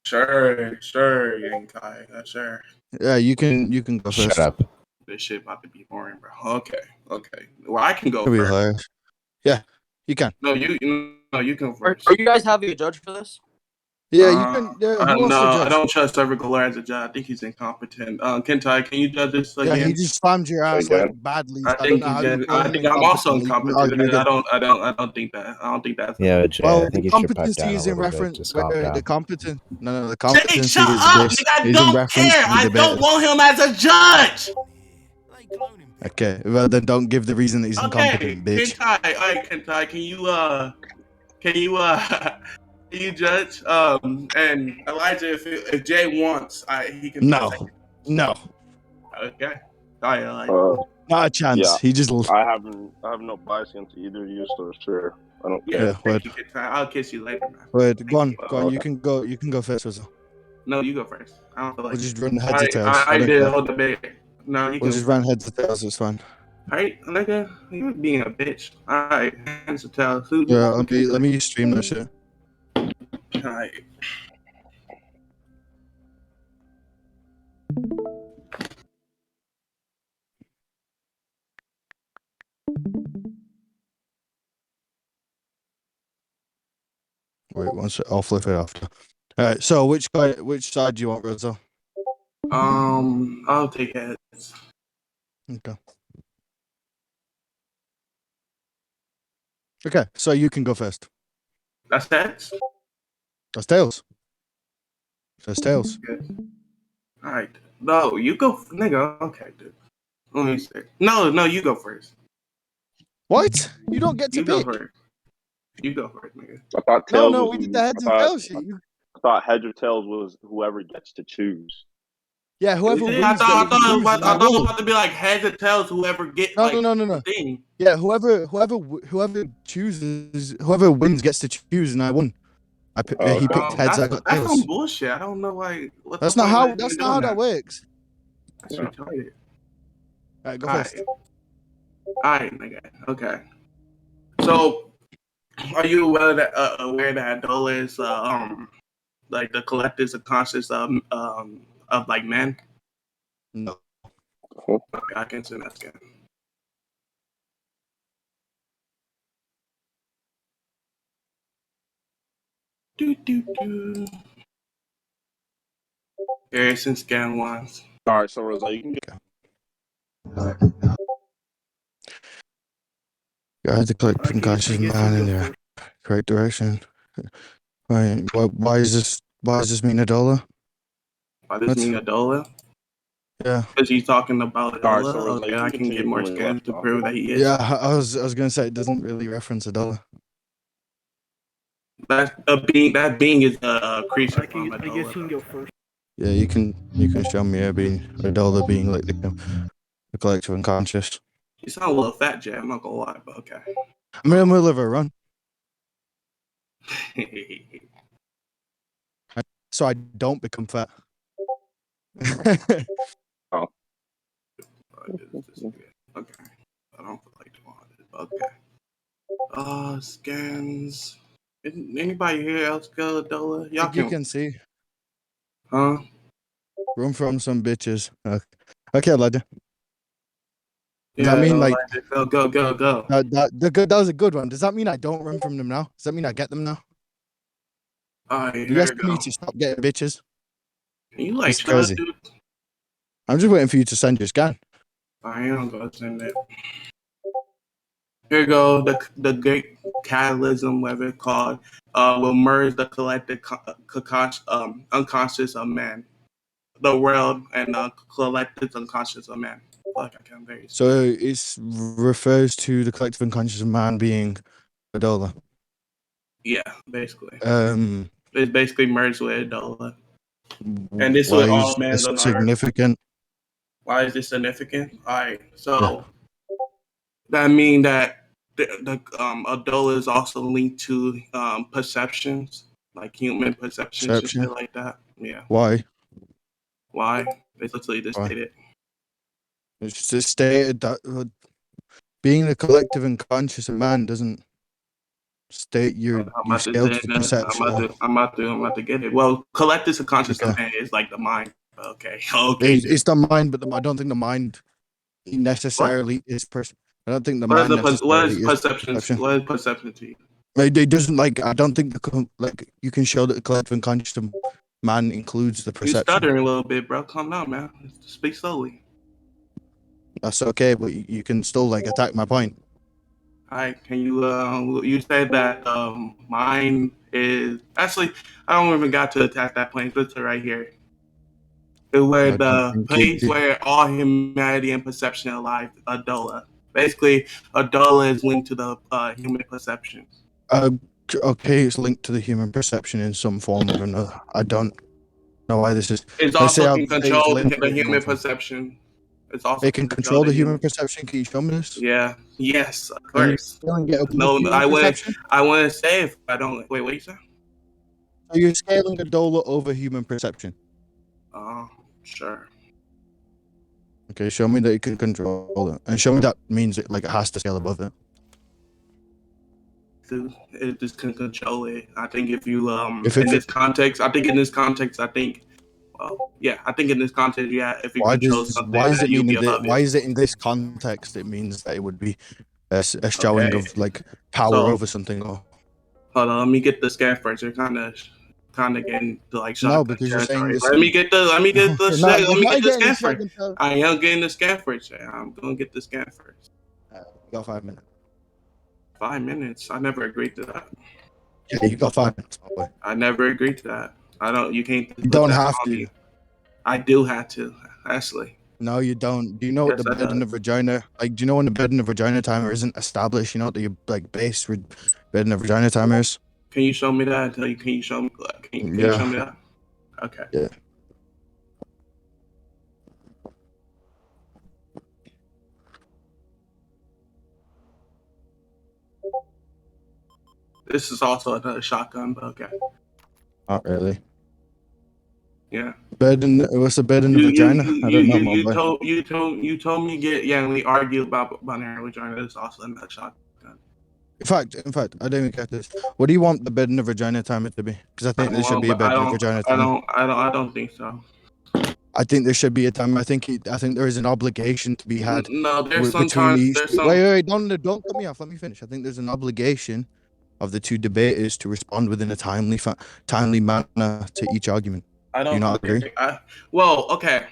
Sure, Yankai, sure. Yeah, you can go first. Shut up. This shit about to be boring, bro. Okay. Well, I can go It'll be first. hilarious. Yeah, you can. No, you go Are first. you guys having a judge for this? Yeah, you can. Who wants to No, judge? I don't trust Trevor Galore as a judge. I think he's incompetent. Kentai, can you judge this again? Yeah, he just spammed your ass Again? like badly. I So I don't think know you how you can. call I him think I'm also incompetent. You can incompetent. argue again. I don't think that. I don't think that's. Yeah, Jay, Well, I think the you should pipe competency down a is in little bit. reference. Just calm The down. competent. No, the Jay, competency shut is up, this. nigga! I Is in don't reference care. to the I debate. don't want him as a judge. Okay, well then don't give the reason that he's Okay, incompetent, bitch. Kentai. All right, Kentai, can you can you judge? And Elijah, if Jay wants, he can be a second. No, Okay. All right, Elijah. not a chance. Yeah. He just. I have no bias against either of you, so sure. I don't care. Yeah, Yeah, word. thank you, Kentai. I'll kiss you later, man. Wait, go on. Okay. You can go. You can go first, Rizzo. No, you go first. I don't feel like We'll just run heads or tails. I don't did care. the whole debate. No, you We'll go. just run heads or tails. It's fine. All right, nigga, you're being a bitch. All right, hands to tell. Yeah, let me stream that shit. All right. Wait, one sec. I'll flip it after. All right. So which side do you want, Rizzo? I'll take heads. Okay. Okay, so you can go first. That's heads. That's tails. That's tails. All right. No, you go, nigga. Okay, dude. Let me see. No, you go first. What? You don't get to You pick. go first. You go first, nigga. I thought tails. No, was we did who- the heads I and thought- tails shit. I thought heads or tails was whoever gets to choose. Yeah, whoever wins. I thought it was loses, about, and I win. to be like heads and tails. Whoever gets No. the thing. Yeah, whoever chooses, whoever wins gets to choose, and I won. He picked heads. I got That's tails. some bullshit. I don't know why. That's not how. That's not how that works. That's retarded. All right, go first. All right, nigga. Okay. So, are you aware that Dola is like the collective subconscious of like men? No. Okay, I can see that scan. Harrison scan once. All right, so Rosa, you can get. Guide the collective conscious man in the correct direction. Right. Why is this mean a dollar? Why does mean a Dola? Yeah. Because he's talking about All right, Dola. so Rosa, Okay, you I can can get continue more where you scans left to off. prove that he is. Yeah, I was gonna say it doesn't really reference a dollar. That being is a creature from a I guess you can go first. Yeah, you can show me a dollar being like the collective unconscious. You sound a little fat, Jay. I'm not gonna lie, but okay. I'm in the middle of a run, so I don't become fat. Okay. I don't feel like doing it. Okay. Scans. Anybody here else go to Dola? Y'all You can see. Huh? Run from some bitches. Okay, lad. Does Yeah, that mean like go? that was a good one? Does that mean I don't run from them now? Does that mean I get them now? Alright, You asking me to stop getting bitches? Can you like It's crazy. dude? I'm just waiting for you to send your scan. I am gonna send it. Here you go. The great catalysm, whatever it's called, will merge the collective unconscious of man, the world, and the collective unconscious of man. Like I can't very. So it refers to the collective unconscious of man being a dollar. Yeah, basically. It's basically merged with Dola. And this is all men on significant. Why is this significant? All right, so that means that the Dola is also linked to perceptions, like human perceptions and shit like that. Yeah. Why? It's literally just stated. It's just stated that being the collective unconscious of man doesn't state you about to scale say to that. perceptual. I'm about to get it. Well, collective subconscious Okay. is like the mind. Okay. Okay. It's the mind, but I don't think the mind What? necessarily is I don't think the mind What is necessarily is perception? perception. What is perception to you? It doesn't like. I don't think like you can show that the collective unconscious of man includes the You perception. stuttering a little bit, bro. Calm down, man. Speak slowly. That's okay, but you can still like attack my point. All right. Can you? You said that mind is actually. I don't even got to attack that point. It's right here. Where I don't the think you place do. where all humanity and perception are live, Adola. Basically, Adola is linked to the human perception. Okay, it's linked to the human perception in some form or another. I don't know why this is. It's Let's say also I'll can say it's control linked to the it in one human form. perception. It's also It can control the human perception. Can you show me this? Yeah. Yes. Of Can you course. scale and get above No, human perception? I wouldn't say if I don't. Wait, what you say? So you're scaling a dollar over human perception. Oh, sure. Okay, show me that you can control it, and show me that means it like it has to scale above it. Dude, it just can control it. I think if you If in it, this context, I think in this context, well, yeah, I think in this context, yeah, if you control something, why does that it you'll mean be that? above Why it. is it in this context? It means that it would be a showing Okay. of like power So over something. Or hold on, let me get the scan first. You're kind of getting to like no, shotgun because you're saying territory. this. Let me get the No, you're not getting the scan first. shotgun. I am getting the scan first. I'm gonna get the scan first. You got 5 minutes. 5 minutes. I never agreed to that. Yeah, you got 5 minutes. My boy. I never agreed to that. I don't. You can't. You don't have to. I do have to. Actually. No, you don't. Do you know what Yes, the I bed in the does. vagina? Like, do you know when the bed in the vagina timer isn't established? You know what the like base bed in the vagina timer is? Can you show me that? Can you show me? Can you show me Yeah. that? Okay. Yeah. This is also another shotgun, but okay. Not really. Yeah. What's the bed in the vagina? I don't know, my boy. You told me we argued about binary vagina. This is also another shotgun. In fact, I don't even get this. What do you want the bed in the vagina timer to be? Because I think there should be a bed in the vagina timer. I don't think so. I think there should be a timer. I think there is an obligation to be had No, between these. there's some. Wait, don't cut me off. Let me finish. I think there's an obligation of the two debaters to respond within a timely manner to each argument. I don't. Do you not agree? Well, okay.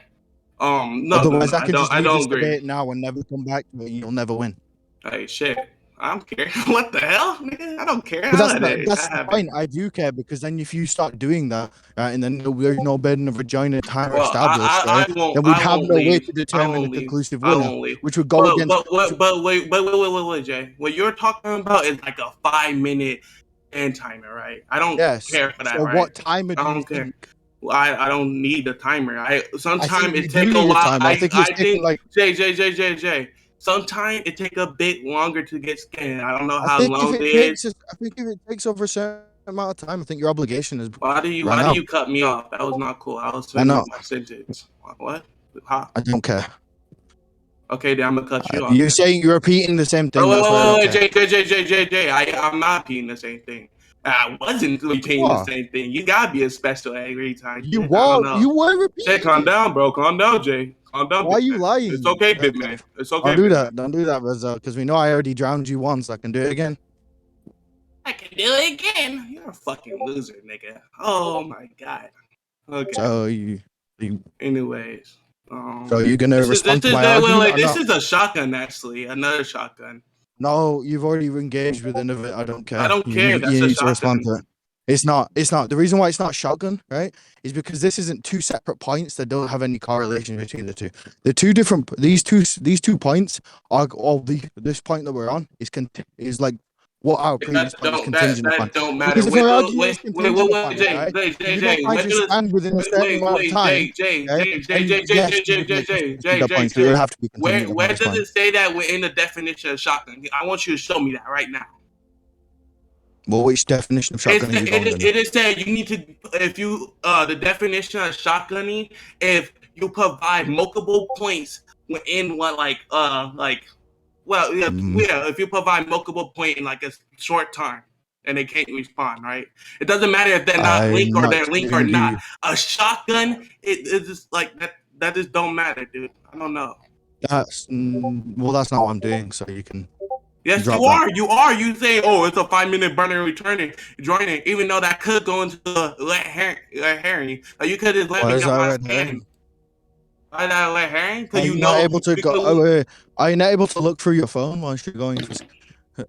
No, Otherwise, I can just I leave don't this agree. debate now and never come back to it. And you'll never win. Hey, shit. I don't care. What the hell, nigga? I don't care. But that's the point. I do care because then if you start doing that, and then there's no bed in the vagina timer established, right? Then we'd have no way to determine a conclusive winner, which would go against. Wait, Jay. What you're talking about is like a 5-minute end timer, right? I don't care for that, so right? what timer do you care. think? I don't need a timer. Sometimes it take a while. I think it's taking like Jay. Sometimes it take a bit longer to get scanned. I don't know how long it is. I think if it takes over a certain amount of time, I think your obligation is. Why do you cut me off? That was not cool. I was finishing my sentence. What? How? I don't care. Okay, then I'm gonna cut you off. You're saying you're repeating the same thing. Wait, Jay. I'm not repeating the same thing. I wasn't repeating the same thing. You gotta be a special every time. You were repeating. Jay, calm down, bro. Calm down, Jay. Calm down. Why are you lying? It's okay, big man. It's okay. Don't do that, Rozel, because we know I already drowned you once. I can do it again. I can do it again. You're a fucking loser, nigga. Oh my god. Okay. So anyways. So you're gonna respond to my argument? This is a shotgun, actually. Another shotgun. No, you've already engaged with another. I don't care. I don't care. That's you a need to shotgun. respond to it. It's not. The reason why it's not shotgun, right, is because this isn't two separate points that don't have any correlation between the two. The two different. These two points are all this point that we're on is like what our previous point is contingent upon. That don't matter. Because if our argument is contingent upon it, right, you don't find your stand within a certain amount of time. Where does it say that we're in the definition of shotgun? I want you to show me that right now. Well, which definition of shotgunning? It is saying you need to, if you, the definition of shotgunning, if you provide multiple points within if you provide multiple points in like a short time. and they can't respond, right? It doesn't matter if they're not linked I'm or not they're linked or telling not. you. A shotgun, it's just like that. That just don't matter, dude. I don't know. Well, that's not what I'm doing. So you can Yes, drop you that. are. You are. You say, "Oh, it's a 5 minute burner returning, joining," even though that could go into a red herring. Like you could just let Why me is get that a my red scan. herring? Why not a red herring? Because Are you you not know, able to go? because Are you not able to look through your phone whilst you're going for?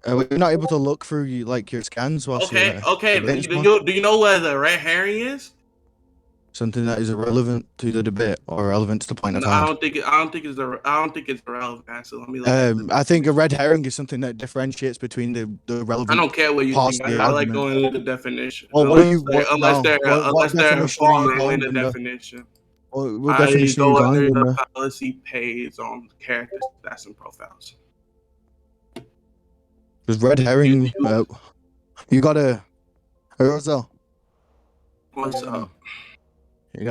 Are you not able to look through like your scans whilst you're okay. debating Do you know what a red herring is? something that is irrelevant to the debate or relevant to the point at No, I hand? don't think I don't think it's irrelevant. So let me look at the I think a definition. red herring is something that differentiates between the I relevant don't care what you parts think. of the I like argument. going into the definition. Well, what are you? What now? What Unless they're definition are you falling in going the under? definition. What I definition are you go going under the under? policy page on character stats and profiles. Because red herring, You, you gotta. Rozel, what's up? you're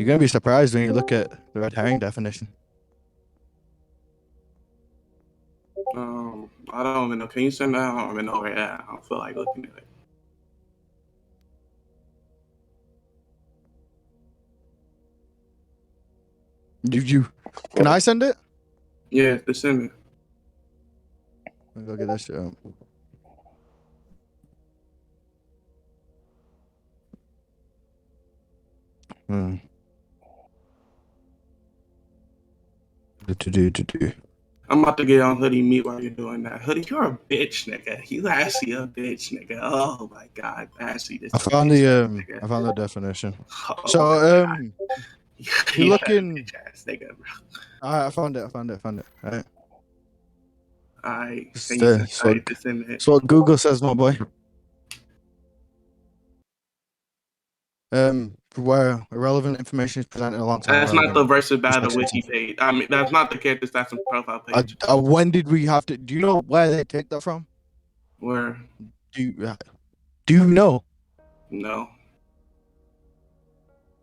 gonna be surprised when you look at the red herring definition. I don't even know. Can you send that? I don't even know where that. I don't feel like looking at it. Can I send it? Yeah, the send it. Let me go get that shit up. Hmm. To do. I'm about to get on Hoodie Meat while you're doing that. Hoodie, you're a bitch, nigga. You actually a bitch, nigga. Oh my god, actually, this. I found nigga. I found the definition. Oh So my god. if you're You're a looking, bitch ass nigga, bro. I found it. Right. I It's, can you send it's what, this in it? it's what Google says, my boy. Where irrelevant information is presented alongside That's not relevant. the versus battle Section wiki page. I mean, that's not the character stats and profile page. when did we have to? Do you know where they take that from? Where Do you know? no,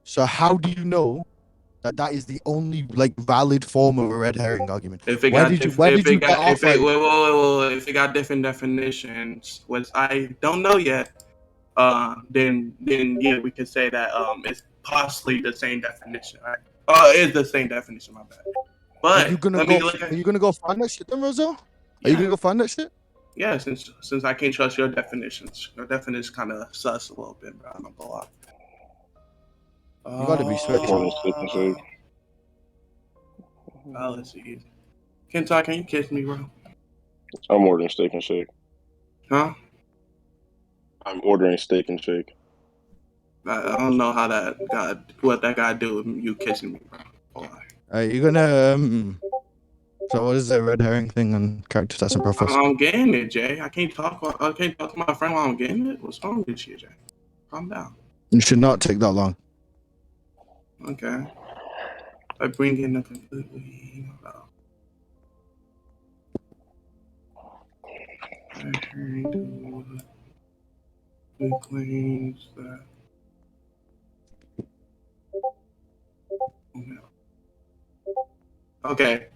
So how do you know that is the only like valid form of a red herring argument? if it Where got did you diff- where if did it you get got if off it like? wait, if it got different definitions, which I don't know yet, then yeah, we can say that it's possibly the same definition, right? It's the same definition, my bad. Are But you gonna let me go? look Are at you gonna go find that shit then, Rozo? Are you yeah, gonna go find that shit? yeah. Since I can't trust your definitions, your definitions kind of sus a little bit, bro. I'm not gonna lie. You gotta be More switching. than Steak and Shake. Let's see. Kentai, can you kiss me, bro? I'm ordering Steak and Shake. Huh? I'm ordering Steak and Shake. I don't know how what that guy do with you kissing me, bro. Hold on. Are you gonna So what is the red herring thing on character stats and profiles? I'm getting it, Jay. I can't talk to my friend while I'm getting it. What's wrong with you, Jay? Calm down. It should not take that long. Okay. I bring in a completely. I heard who claims that. Okay.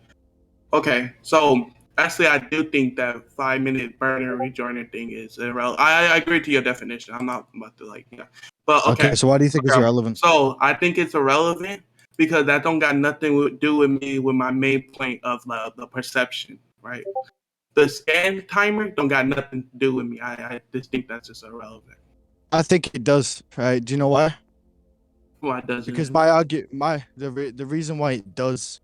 Okay. So actually, I do think that 5 minute burner rejoiner thing is irrelevant. I agree to your definition. I'm not about to but Okay, so why do you think it's okay. irrelevant? So I think it's irrelevant because that don't got nothing to do with me with my main point of the perception, right? The scan timer don't got nothing to do with me. I just think that's just irrelevant. I think it does. Right? Do you know why? Why does Because it? the reason why it does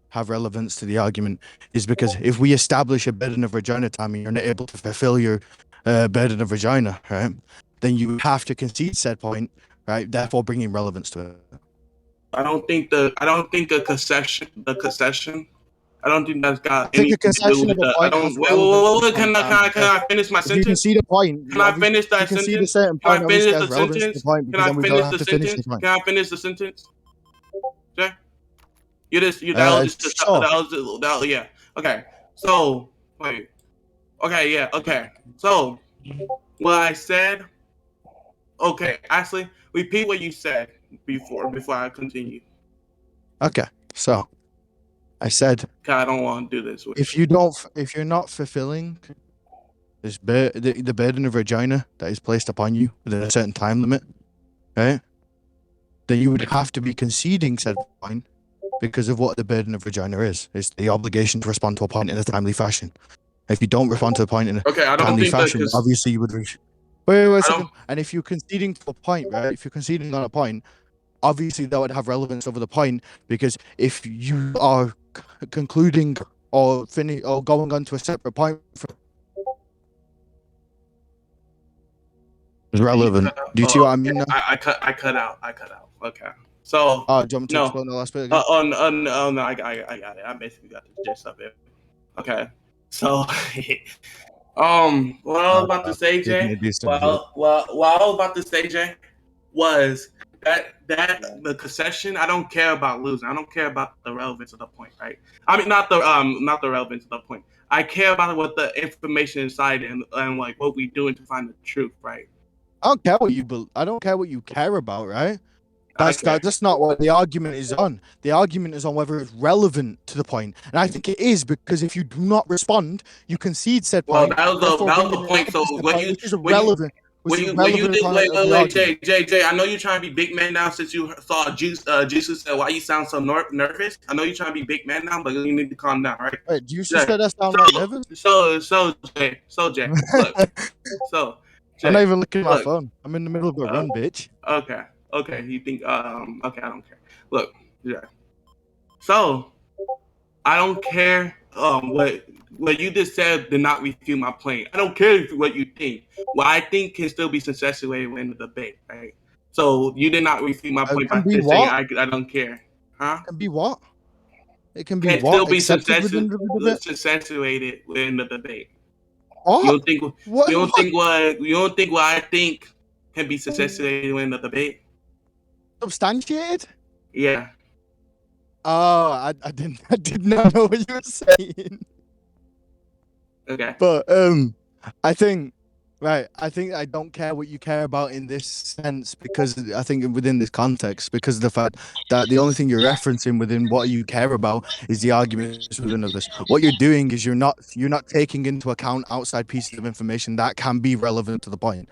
have relevance to the argument is because if we establish a burden of vagina time and you're not able to fulfill your burden of vagina, right, then you have to concede said point, right? Therefore, bringing relevance to it. I don't think a concession. I don't think that's got I think a anything to do concession with of a the. I point has don't. relevance to the Wait. point at hand. Can I finish my If you sentence? concede a point, Can I finish if you that concede a sentence? certain Can point, I obviously finish has the relevance to the sentence? point Can because I then we don't finish have the to finish the sentence? point. Can I finish the sentence? Jay, that Sure. was yeah. Okay. So wait. Okay. Yeah. Okay. So what I said. Okay. Actually, repeat what you said before I continue. Okay. So I said, Cause I don't want to do this with you. if you're not fulfilling the burden of vagina that is placed upon you within a certain time limit, right? Then you would have to be conceding said point because of what the burden of vagina is. It's the obligation to respond to a point in a timely fashion. If you don't respond to a point in a Okay, I don't timely think that fashion, because obviously you would reach. Wait a I don't. second. And if you're conceding to a point, right? If you're conceding on a point, obviously that would have relevance over the point because if you are concluding or finish or going on to a separate point from is relevant. Do you see what I mean now? I cut out. I cut out. Okay. So Oh, do you want me to no. explain the last bit again? No, I got it. I basically got the gist of it. Okay. So, what I was about to say, Give me Jay. a decent hit. What I was about to say, Jay, was that the concession. I don't care about losing. I don't care about the relevance of the point, right? I mean, not the relevance of the point. I care about what the information inside and like what we doing to find the truth, right? I don't care what you I don't care what you care about, right? Okay. That's not what the argument is on. The argument is on whether it's relevant to the point, and I think it is because if you do not respond, you concede said Well, point. Therefore, that was bringing the it point. up to So said what point, you which is when you irrelevant, which is when you relevant did part of the wait, argument. Jay, I know you're trying to be big man now since you saw Jesus said why you sound so nervous. I know you're trying to be big man now, but you need to calm down, right? Wait, do you just Jay, said that's so downright nervous? Jay, look, so I'm not Jay, even looking at my look, phone. I'm in the middle of a run, bitch. okay, okay, you think okay, I don't care. Look, yeah, so I don't care what you just said did not refute my point. I don't care what you think. What I think can still be successful in the debate, right? So you did not refute my It point can by be just saying what? I don't care, huh? It can be what? It can be Can still what? be Accepted within the debate? accentuated within the debate. You What? don't think What? you don't think what I think can be successfully in the debate? Substantiated? Yeah. Oh, I did not know what you were saying. Okay. But I think I think I don't care what you care about in this sense because I think within this context, because of the fact that the only thing you're referencing within what you care about is the arguments within of this. What you're doing is you're not taking into account outside pieces of information that can be relevant to the point.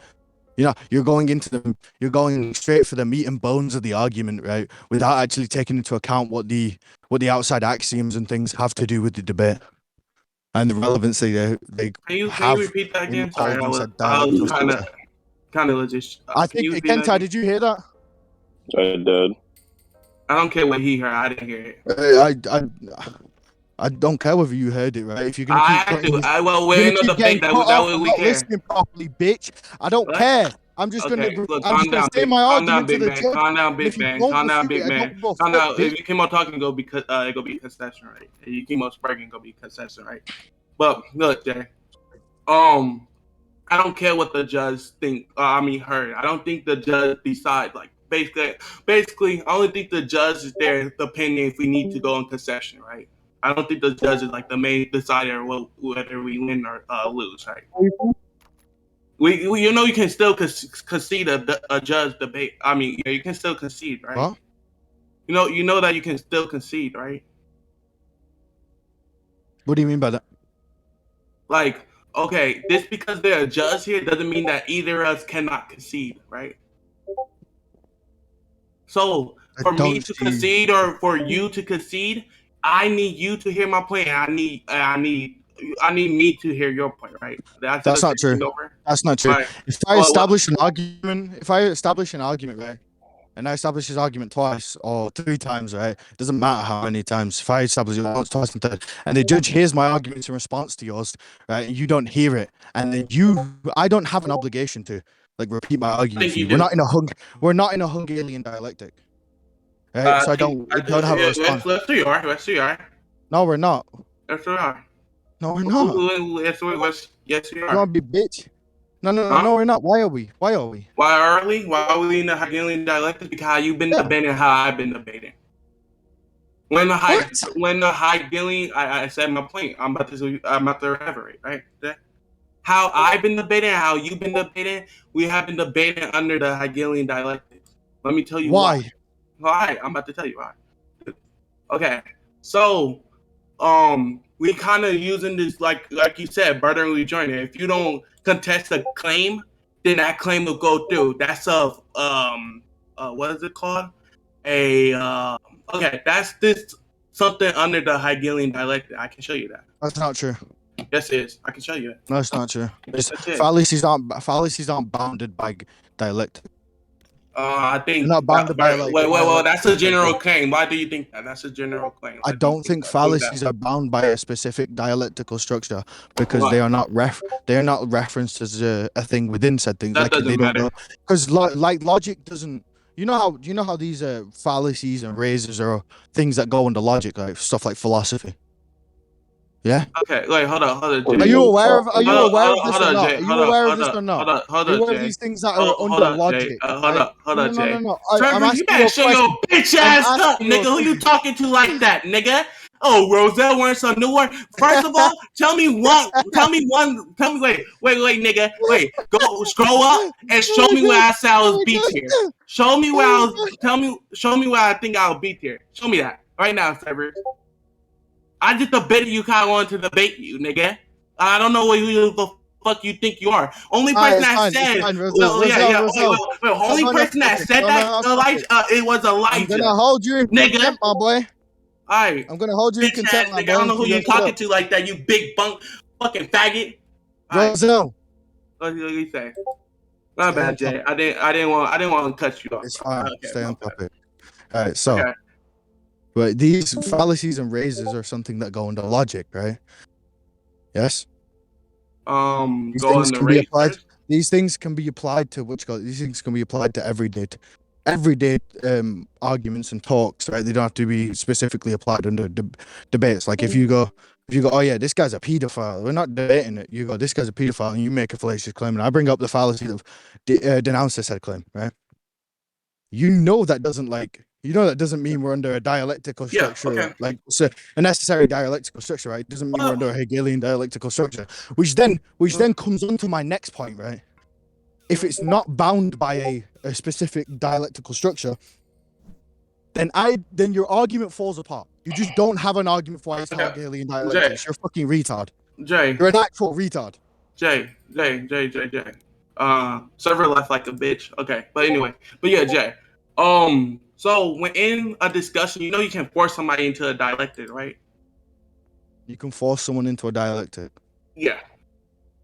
You know, you're going straight for the meat and bones of the argument, right? Without actually taking into account what the outside axioms and things have to do with the debate and the relevancy they Can you have repeat that in again? Sorry, holding said I was dialectical structure. kind of just. I Can think you repeat that Kentai, again? did you hear that? I did. I don't care what he heard. I didn't hear it. I don't care whether you heard it, right? If you're gonna keep I cutting do. this, We're you're in gonna a keep getting debate cut that off way and we not care. listening properly, bitch. I don't What? care. I'm just Okay, look, gonna say my calm down, argument to big the man, judge, calm down, and if big you man, don't calm down, refute big it, I don't man, give a calm fuck, down. bitch. If you keep on talking, it go be concession, right? If you keep on sparking, go be concession, right? But look, Jay, I don't care what the judge think. Heard. I don't think the judge decide. Like basically, I only think the judge is there the opinion if we need to go on concession, right? I don't think the judge is like the main decider whether we win or lose, right? We you know you can still concede a judge debate. You can still concede, right? What? You know that you can still concede, right? What do you mean by that? Like, okay, just because they're a judge here doesn't mean that either of us cannot concede, right? So I for me don't to see. concede or for you to concede, I need you to hear my point. I need me to hear your point, right? That's the That's not same true. thing over. That's not true. Right. If I establish an argument, right, and I establish his argument twice or three times, right, it doesn't matter how many times. If I establish it once, twice, and third, and the judge hears my arguments in response to yours, right, and you don't hear it, and then I don't have an obligation to like repeat my I argument think for you you. do. We're not in a Hungarian dialectic, right? So I don't have a response. Yes, you are. Yes, you are. No, we're not. Yes, you are. No, we're not. Yes, you You are. want to be bitch? Huh? No, we're not. Why are we? Why are we? Why early? Why are we in the Hegelian dialectic? Because how you've been Yeah. debating, how I've been debating. What? When the Hegelian, I said my point. I'm about to elaborate, right? How I've been debating, how you've been debating, we have been debating under the Hegelian dialectics. Let me tell you why. Why? Why? I'm about to tell you why. Okay, so we kind of using this like you said, burden rejoinder. If you don't contest a claim, then that claim will go through. That's what is it called? Okay, that's this something under the Hegelian dialectic. I can show you that. That's not true. Yes, it is. I can show you it. No, it's not true. That's it. Fallacies aren't bounded by dialectic. I think They're not bounded by like. Wait. That's a general claim. Why do you think that? That's a general claim. I don't think fallacies are bound by a specific dialectical structure because they are not referenced as a thing within said things. That doesn't matter. Because like logic doesn't. You know how these fallacies and razors are things that go under logic, like stuff like philosophy. Yeah. Okay. Wait. Hold on. Are you aware of this or not? Are you aware of this or not? Hold Are you on, aware of these things that are under logic? Hold on, Jay. No. Trevor, you better show your bitch ass up, nigga. Who you talking to like that, nigga? Oh, Rozel wearing some new one. First of all, tell me, wait, nigga. Wait, go scroll up and show me where I said I was beat here. Show me where I think I was beat here. Show me that right now, Trevor. I just debated you kind of wanted to debate you, nigga. I don't know who the fuck you think you are. Only person that said, only person that said that, Elijah, it was Elijah. I'm gonna hold you in contempt, my boy. Alright. I'm gonna hold you in contempt, my boy. I don't know who you're talking to like that, you big bunk fucking faggot. Rozel. What do you say? My bad, Jay. I didn't want to cut you off. It's fine. Stay on topic. Alright, so. Okay. But these fallacies and razors are something that go into logic, right? Yes. These things can be applied to these things can be applied to everyday arguments and talks, right? They don't have to be specifically applied under debates. Like if you go, oh yeah, this guy's a pedophile. We're not debating it. You go, this guy's a pedophile, and you make a fallacious claim, and I bring up the fallacy of denounce said claim, right? That doesn't mean we're under a dialectical structure, like so a necessary dialectical structure, right? It doesn't mean we're under a Hegelian dialectical structure, which then comes on to my next point, right? If it's not bound by a specific dialectical structure, then your argument falls apart. You just don't have an argument for why it's not Hegelian dialectics. You're a fucking retard. Jay. You're an actual retard. Jay. Server left like a bitch. Okay, but anyway. But yeah, Jay. So when in a discussion, you can force somebody into a dialectic, right? You can force someone into a dialectic. Yeah.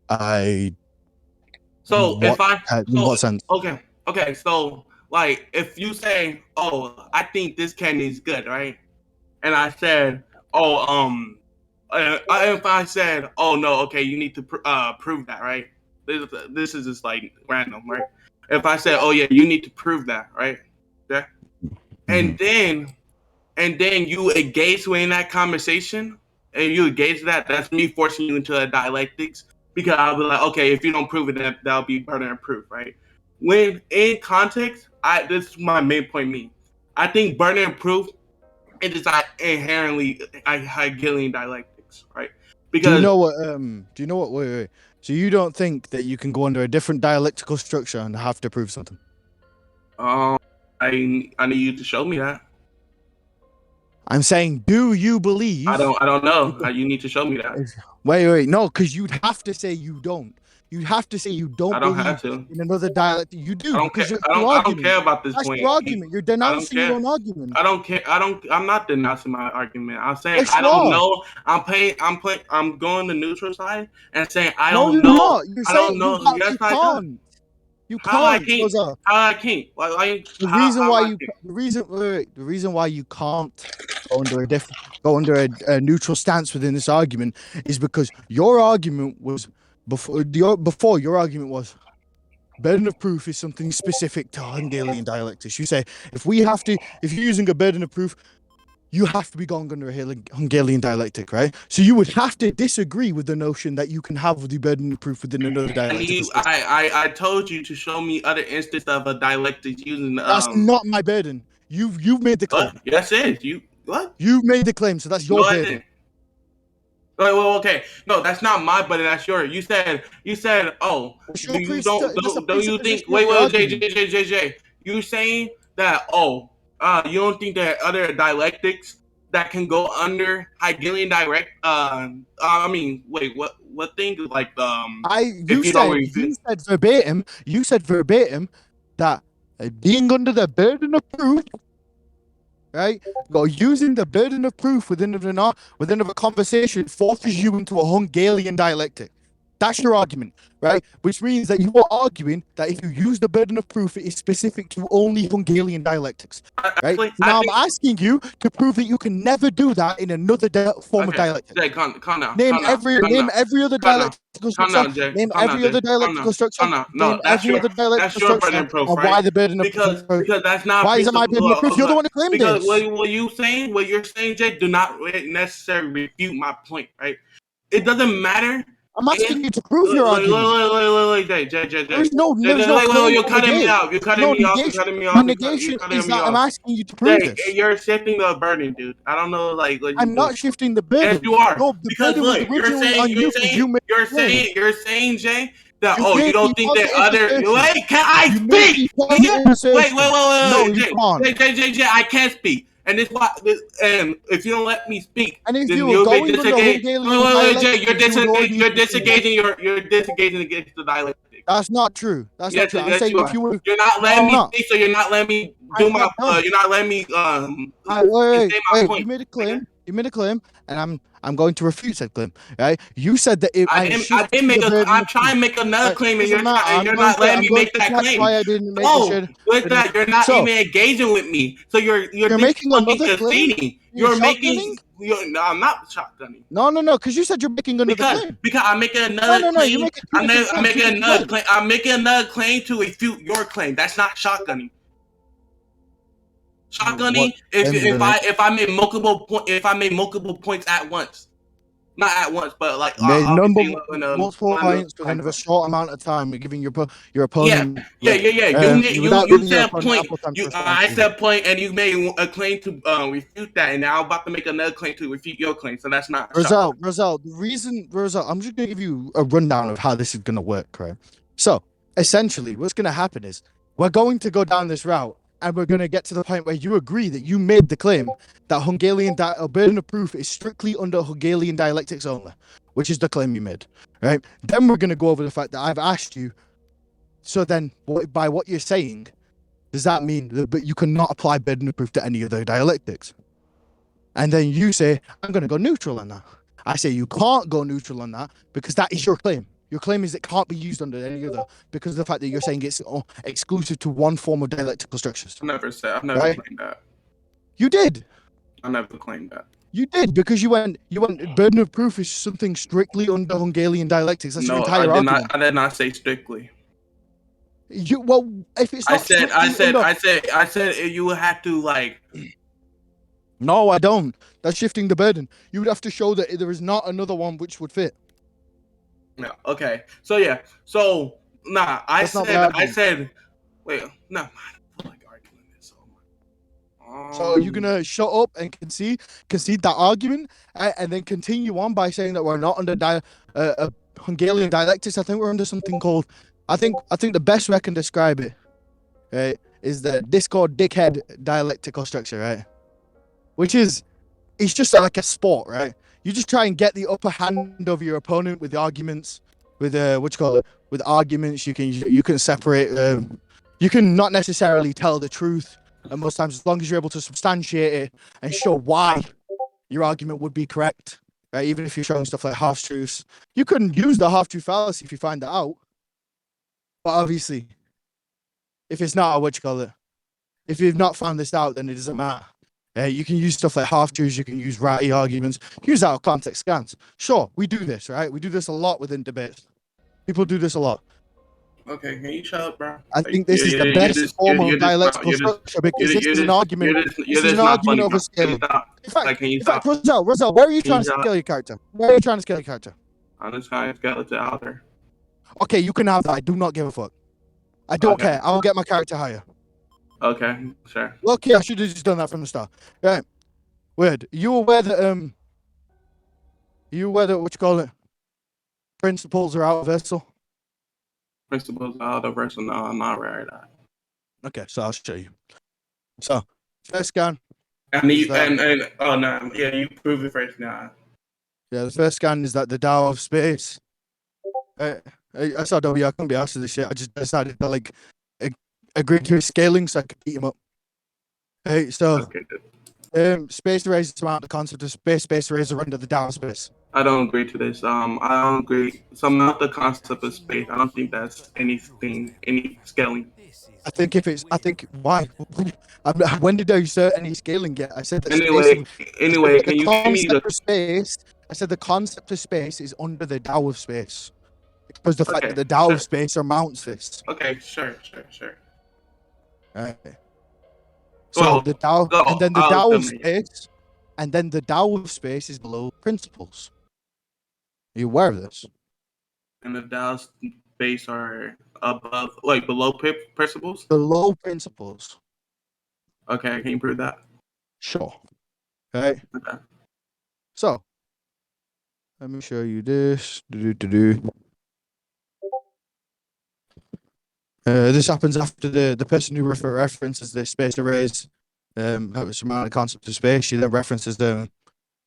In what sense? Okay. So like, if you say, "Oh, I think this candy is good," right? And I said, "Oh, if I said, "Oh no, okay, you need to prove that," right? This is just like random, right? If I said, "Oh yeah, you need to prove that," right? Yeah. And then you engage in that conversation, and you engage that's me forcing you into a dialectics, because I'll be like, okay, if you don't prove it, then that'll be burden of proof, right? When in context, this is my main point. I think burden of proof it is inherently Hegelian dialectics, right? Because do you know what? Wait. So you don't think that you can go under a different dialectical structure and have to prove something? I need you to show me that. I'm saying, do you believe? I don't know. You need to show me that. Wait. No, because you'd have to say you don't. You'd have to say you don't. I don't have to. In another dialect, you do. I don't care about this point. That's your argument. You're denouncing your own argument. I don't care. I'm not denouncing my argument. I'm saying I don't know. I'm going the neutral side and saying I don't know. I don't know. Yes, I do. You can't. How I can't? The reason why you can't go under a neutral stance within this argument is because your argument was before your argument was burden of proof is something specific to Hungarian dialectics. You say if you're using a burden of proof, you have to be going under a Hungarian dialectic, right? So you would have to disagree with the notion that you can have the burden of proof within another dialectic. I told you to show me other instances of a dialectic using. That's not my burden. You've made the claim. Yes, it is. You've made the claim, so that's your burden. Well, okay. No, that's not my burden. That's yours. You said. Oh, don't you think? Wait, Jay. You saying that? Oh, you don't think that other dialectics that can go under Hegelian direct. I mean, wait, what thing? Like if you don't refute. You said verbatim that being under the burden of proof, right? Or using the burden of proof within of a conversation forces you into a Hegelian dialectic. That's your argument, right? Which means that you are arguing that if you use the burden of proof, it is specific to only Hegelian dialectics, right? Actually, So now I'm asking you to prove that you can never do that in another form of dialectic. Jay, calm down. Name Calm down. every other dialectical Calm structure. down, Jay. Name Calm down, every Jay. other dialectical structure. Calm down. Name No, every other that's dialectical your structure burden of proof, and right? why the burden of proof. Because that's not. Why is it my burden of proof? You're the one who claimed because this. what you're saying, Jay, do not necessarily refute my point, right? It doesn't matter. I'm asking you to prove your argument. Look, Jay. There's no claim You're to cutting me negate. off. You're cutting No me off. You're negation. cutting me The off. negation You're cutting is me that I'm off. asking you to prove Jay, this. you're shifting the burden, dude. I don't know, like what you I'm do. not shifting the burden. Yes, you are. No, the Because burden was look, originally on you because you made you're saying, Jay, that You you made don't the think that positive other. assertion. Wait, can I You made speak? the positive assertion. No, Wait, you can't. Jay, I can't speak. And this why, and if you don't let me speak, And if then you were you'll be going under disengaged. Hegelian Jay, dialectics, you would already you're be saying that. you're disengaging against the dialectic. That's not true. That's not true. I'm Yes, saying you if are. you would, You're not no, letting I'm me not. speak, so you're not letting me do my. You're not letting me Wait, say my point. You made a claim. You made a claim, and I'm going to refute said claim. Right? You said that I didn't make a. I'm trying to make another claim, and you're not letting me make that claim. Why I didn't make No, the with that, you're not even engaging with me. So you're making fucking another claim. conceding. You're No, I'm not shotgunning. No, because you said you're making another claim. Because I'm making another No, claim. you're making two different I'm making claims. another claim. I'm making another claim to refute your claim. That's not shotgunning. Shotgunning if I made multiple points at once. Not at once, but like multiple points within a short amount of time. You're giving your opponent. Yeah. You said a point. I said said a point, and you made a claim to refute that, and now I'm about to make another claim to refute your claim. So that's not Rozel. I'm just gonna give you a rundown of how this is gonna work, right? So essentially, what's gonna happen is we're going to go down this route. And we're going to get to the point where you agree that you made the claim that Hegelian burden of proof is strictly under Hegelian dialectics only, which is the claim you made, right? Then we're going to go over the fact that I've asked you, so then by what you're saying, does that mean that you cannot apply burden of proof to any other dialectics? And then you say, I'm going to go neutral on that. I say you can't go neutral on that because that is your claim. Your claim is it can't be used under any other because of the fact that you're saying it's exclusive to one form of dialectical structures. I've never claimed that. You did. I never claimed that. You did because you went burden of proof is something strictly under Hegelian dialectics. That's your entire argument. I did not say strictly. If it's not I said you would have to like. No, I don't. That's shifting the burden. You would have to show that there is not another one which would fit. No. Okay. So yeah. So nah. I said. Wait. No. I feel like arguing this. So you're gonna shut up and concede that argument, and then continue on by saying that we're not under Hegelian dialectics. I think we're under something called. I think the best way I can describe it, right, is the Discord dickhead dialectical structure, right? Which is, it's just like a sport, right? You just try and get the upper hand over your opponent with the arguments, with with arguments. You can separate. You can not necessarily tell the truth, and most times, as long as you're able to substantiate it and show why your argument would be correct, right? Even if you're showing stuff like half truths, you couldn't use the half truth fallacy if you find that out. But obviously, if it's not if you've not found this out, then it doesn't matter. You can use stuff like half-truths, you can use ratty arguments, use out of context scans. Sure, we do this, right? We do this a lot within debates. People do this a lot. Okay, can you shut up, bro? I think this is the best form of dialectical structure because this is an argument. This is an argument over scaling. In fact, Rozel, where are you trying to scale your character? Where are you trying to scale your character? I'm just trying to scale it to outer. Okay, you can have that. I do not give a fuck. I don't care. I will get my character higher. Okay, sure. Okay, I should have just done that from the start. Right. Weird. You aware that principles are out of versal? Principles are out of versal? No, I'm not right. Okay, so I'll show you. So first scan, And is you that and oh no, yeah, you prove it first now. yeah, the first scan is that the Tao of space. SRW, I couldn't be asked for this shit. I just decided to like ag- agree to his scaling so I could beat him up. Hey, so Okay, good. space rays is about the concept of space. Space rays are under the Tao of space. I don't agree to this. I don't agree. So not the concept of space. I don't think that's anything, any scaling. I think if it's, I think why? When did I insert any scaling yet? I said that space. Anyway, I said that the can you give me the? concept of space. I said the concept of space is under the Tao of space because the fact that Okay, the Tao of sure. space surmounts this. Okay, sure. Right. So Go, the Tao, go. and then the I'll Tao of eliminate it. space, and then the Tao of space is below principles. Are you aware of this? And the Dallas base are above, like below principles. Below principles. Okay, can you prove that? Sure. Okay. Okay. So let me show you this. Do. This happens after the person who references the space arrays surrounding the concept of space. She then references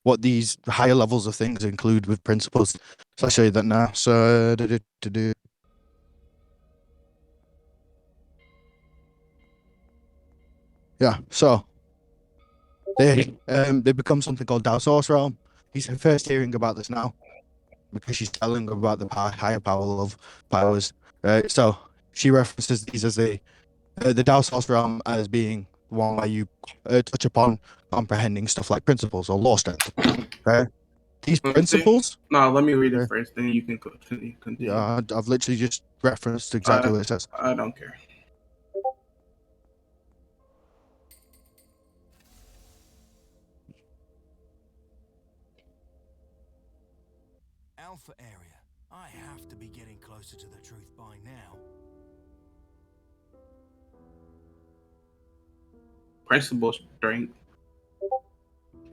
what these higher levels of things include with principles. So I'll show you that now. So yeah. So they become something called Tao Source Realm. He's first hearing about this now because she's telling him about the higher power of powers. So she references these as the Tao Source Realm as being the one where you touch upon comprehending stuff like principles or law strength. Right? These Let me see. principles. No, let me read it uh, first, then you can continue. Yeah, I've literally just referenced exactly what it says. I don't care. Alpha area. I have to be getting closer to the truth by now. Principal strength.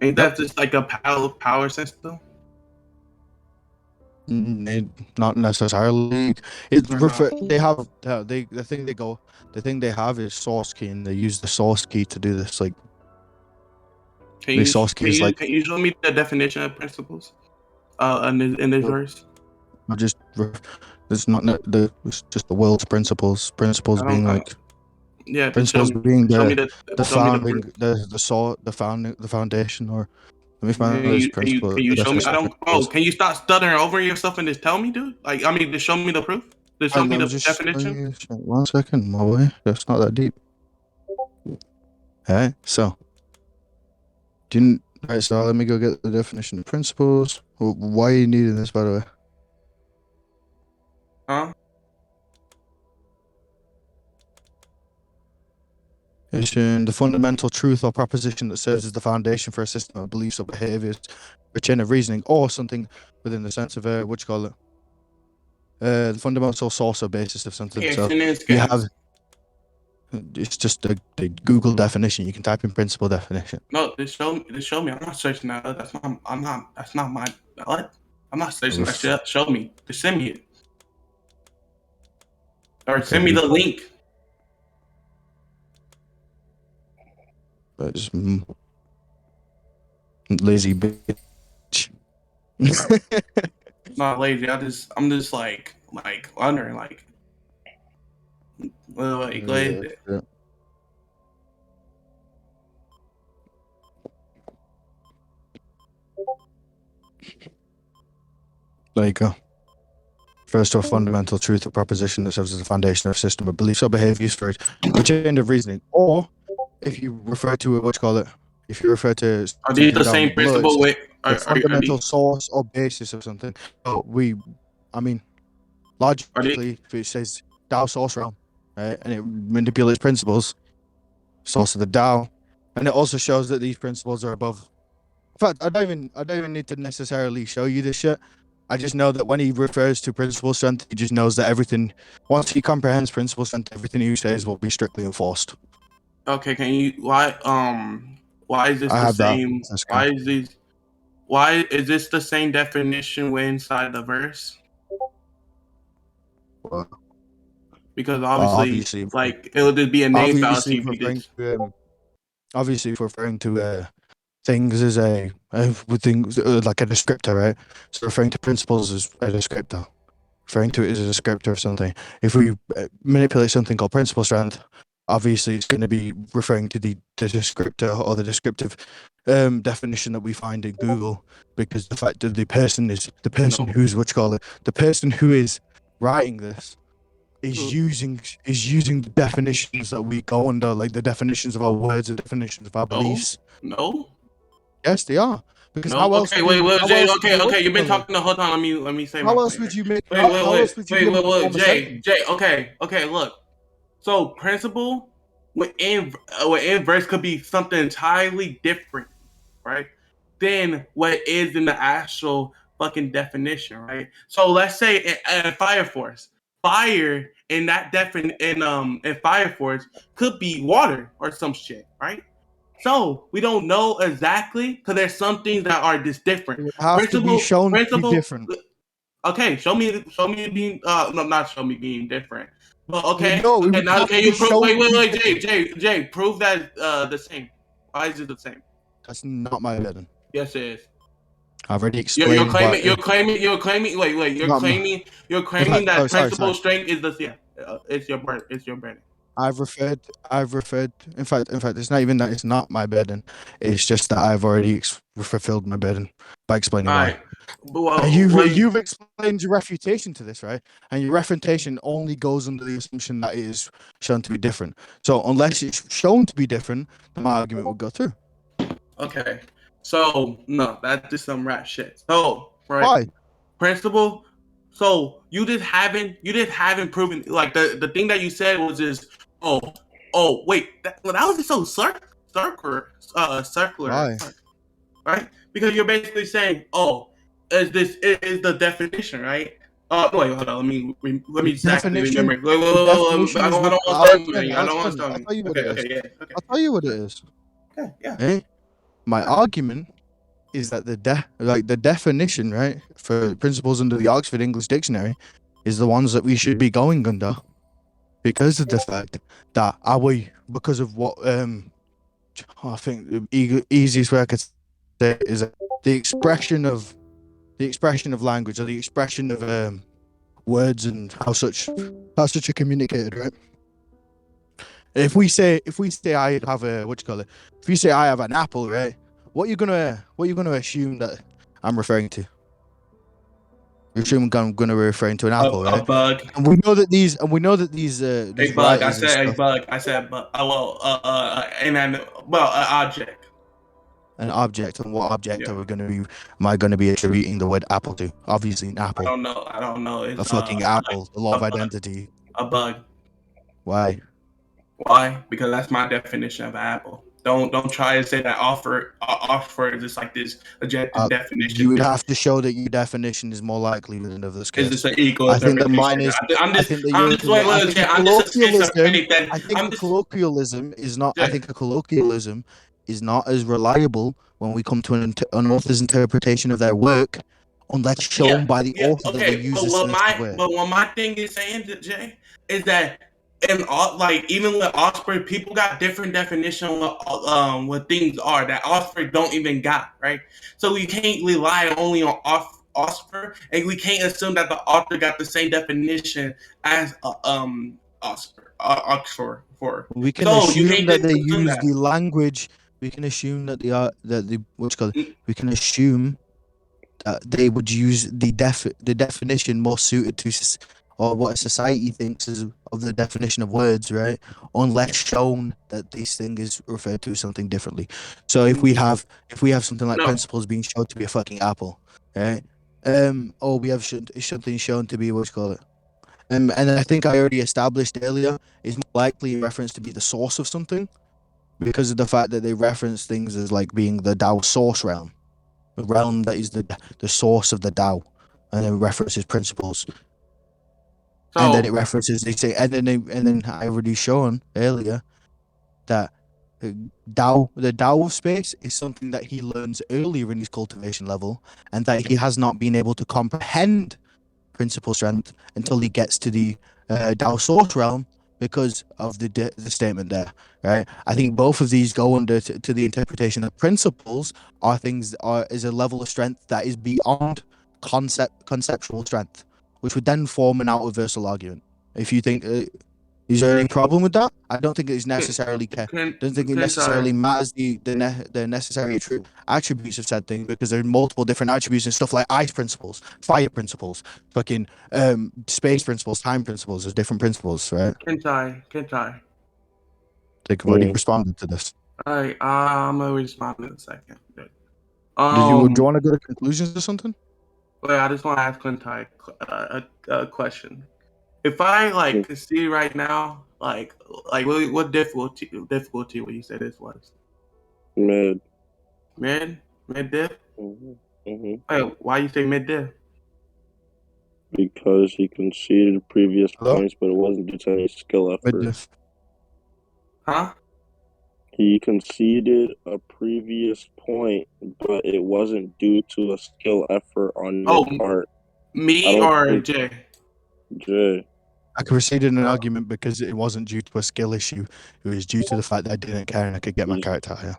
Ain't Yep. that just like a power system? Not necessarily. It's Or not? they have the thing they have is source key, and they use the source key to do this. Like the source key is like Can you show me the definition of principles? In this verse. I just it's not it's just the world's principles. Principles I being don't. like Yeah, just principles being the show me the founding proof. the foundation. Or let me find this principle. Can you The show me? I definition of don't. Oh, principles. can you stop stuttering over yourself and just tell me, dude? Like, I mean, just show me the proof. Just show And me let me the just definition. 1 second, my boy. That's not that deep. Alright, so alright, so let me go get the definition of principles. Why are you needing this, by the way? Huh? It's in the fundamental truth or proposition that serves as the foundation for a system of beliefs or behaviors, a chain of reasoning, or something within the sense of what you call it? The fundamental source or basis of something. Yeah, So shenanigans. you have it's just the Google definition. You can type in principle definition. No, just show me. Just show me. I'm not searching that. That's not. I'm not. That's not my. What? I'm not searching that shit up. Show me. Just send me it, or send me Okay, the link. but just lazy bitch. Not lazy. I'm just wondering, Yeah, yeah. There you go. Refers to a fundamental truth or proposition that serves as a foundation or system of beliefs or behaviors for a chain of reasoning. Or if you refer to it, what you call it? If you refer to Are these something the down same below, it's principle? With the are fundamental these source or basis of something. So I mean, are these logically, if it says Tao source realm, right, and it manipulates principles, source of the Tao, and it also shows that these principles are above. In fact, I don't even need to necessarily show you this shit. I just know that when he refers to principal strength, he just knows that everything, once he comprehends principal strength, everything he says will be strictly enforced. Okay, can you why is this I the have that. same? That's good. Why is this the same definition when inside the verse? Well, Because well, obviously, obviously, like it would just be a name obviously, fallacy if you referring just to obviously if we're referring to things as with things like a descriptor, right? So referring to principles as a descriptor, referring to it as a descriptor of something. If we manipulate something called principal strength, obviously it's going to be referring to the descriptor or the descriptive definition that we find in Google, because the fact that the person No. who's the person who is writing this is using the definitions that we go under, like the definitions of our words, the definitions of our beliefs. No. Yes, they are. Because No. how else Okay. would you? Wait. How Jay. else would Okay. you? Okay. You've been Wait, talking the whole time. Let me say my how else point. would you make? Wait. How else would you be able to form a Jay. sentence? Okay. Okay. Look. So principle within verse could be something entirely different, right? Than what is in the actual fucking definition, right? So let's say in Fire Force, fire in that in Fire Force could be water or some shit, right? So we don't know exactly because there's some things that are just different. It would have to be shown to be different. Okay, show me being no, not show me being different. But okay, No, it okay, would now have can to you be prove? shown to be Wait, different. Jay, prove that the same. Why is it the same? That's not my burden. Yes, it is. I've already explained why. Wait, Not my, you're in fact, claiming oh, that sorry. principal strength is the yeah, it's your burden. I've referred. In fact, it's not even that it's not my burden. It's just that I've already fulfilled my burden by explaining All why. right, And well, you've explained your refutation to this, right? And your refutation only goes under the assumption that it is shown to be different. So unless it's shown to be different, then my argument would go through. okay, so no, that's just some rat shit. So right, Why? principal. So you just haven't proven like the thing that you said was just oh wait that was just so circular, Why? right? Because you're basically saying oh is the definition, right? Wait, hold on. Let The me just actually definition. remember. The definition I is don't what. want to I'll stone explain it. you. I'll I don't want explain to it. I'll stone you. tell you what it Okay, is. yeah, okay, I'll tell you what it is. okay, yeah. Eh? My argument is that the definition, right, for principles under the Oxford English Dictionary is the ones that we should be going under, because of the fact that because of what I think the easiest way I could say it is that the expression of language, or the expression of words, and how such are communicated, right? If we say I have a what you call it, if you say I have an apple, right? What you gonna assume that I'm referring to? You're assuming I'm gonna be referring to an apple, A right? bug. And we know that these A bug. I writers and said a stuff, bug. I said bug. An object. an object, and what object Yeah. are we gonna be? Am I gonna be attributing the word apple to? Obviously, an apple, I don't know. a It's fucking apple, the law a of bug. identity. A bug. Why? Why? Because that's my definition of apple. Don't try to say that offer is just like this objective You definition. would have to show that your definition is more likely than of this Is case. this an equal I think that interpretation? mine is. I think that I'm you're. just wait, I wait, think a okay. I'm just a colloquialism. schizophrenic. That I think I'm a just colloquialism is not. I yeah, think a colloquialism is not as reliable when we come to an author's interpretation of their work, unless shown by the author that they okay. use a certain word. But what my thing is saying, Jay, is that in all like even with Oxford, people got different definition what things are that Oxford don't even got, right? So we can't rely only on Oxford, and we can't assume that the author got the same definition as Oxford for. We can So you assume can't that just they assume use that. the language. We can assume that they are that the what's called. We can assume they would use the definition more suited to or what society thinks is of the definition of words, right? Unless shown that this thing is referred to something differently. So if we have something like No, principles being shown to be a fucking apple, right? Or we have something shown to be what's called it. And I think I already established earlier is more likely a reference to be the source of something, because of the fact that they reference things as like being the Tao source realm, the realm that is the source of the Tao, and then references principles, and then it so references they say, and then I already shown earlier that the Tao of space is something that he learns earlier in his cultivation level, and that he has not been able to comprehend principle strength until he gets to the Tao source realm, because of the statement there, right? I think both of these go under to the interpretation that principles are things that are is a level of strength that is beyond conceptual strength, which would then form an out-reversal argument. If you think, is there any problem with that? I don't think it's necessarily don't think it necessarily matters the necessary true attributes of said thing, because there are multiple different attributes and stuff like ice principles, fire principles, fucking space principles, time principles. There's different principles, right? Kentai. They've already responded to this. All right, I'm gonna respond in a second. Do you want to go to conclusions or something? Wait, I just want to ask Kentai a question. If I like see right now, like what difficulty would you say this was? Mid. Mid diff. Mm-hmm. Wait, why you say mid diff? Because he conceded previous Hello? points, but it wasn't due to any skill effort. Mid-diff. Huh? He conceded a previous point, but it wasn't due to a skill effort on your part. Me or Jay? Jay. I conceded an argument because it wasn't due to a skill issue. It was due to the fact that I didn't care and I could get my character higher.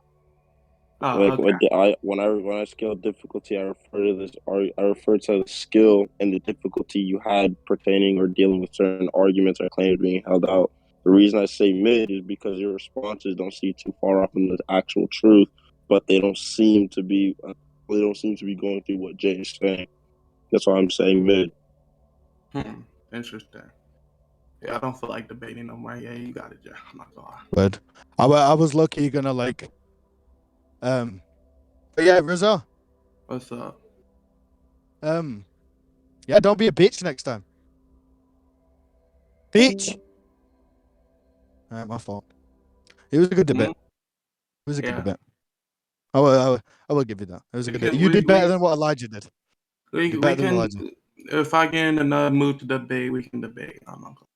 Okay. When I scale difficulty, I refer to the skill and the difficulty you had pertaining or dealing with certain arguments or claims being held out. The reason I say mid is because your responses don't seem too far off from the actual truth, but they don't seem to be going through what Jay is saying. That's why I'm saying mid. Interesting. Yeah, I don't feel like debating no more. Yeah, you got it, Jay. I'm not gonna lie. But I was lucky gonna like. But yeah, Rozel. What's up? Yeah, don't be a bitch next time. Bitch. All right, my fault. It was a good debate. It was a good debate. I will give you that. It was a good debate. You did better than what Elijah did. We can. If I get in another mood to debate, we can debate. I'm not gonna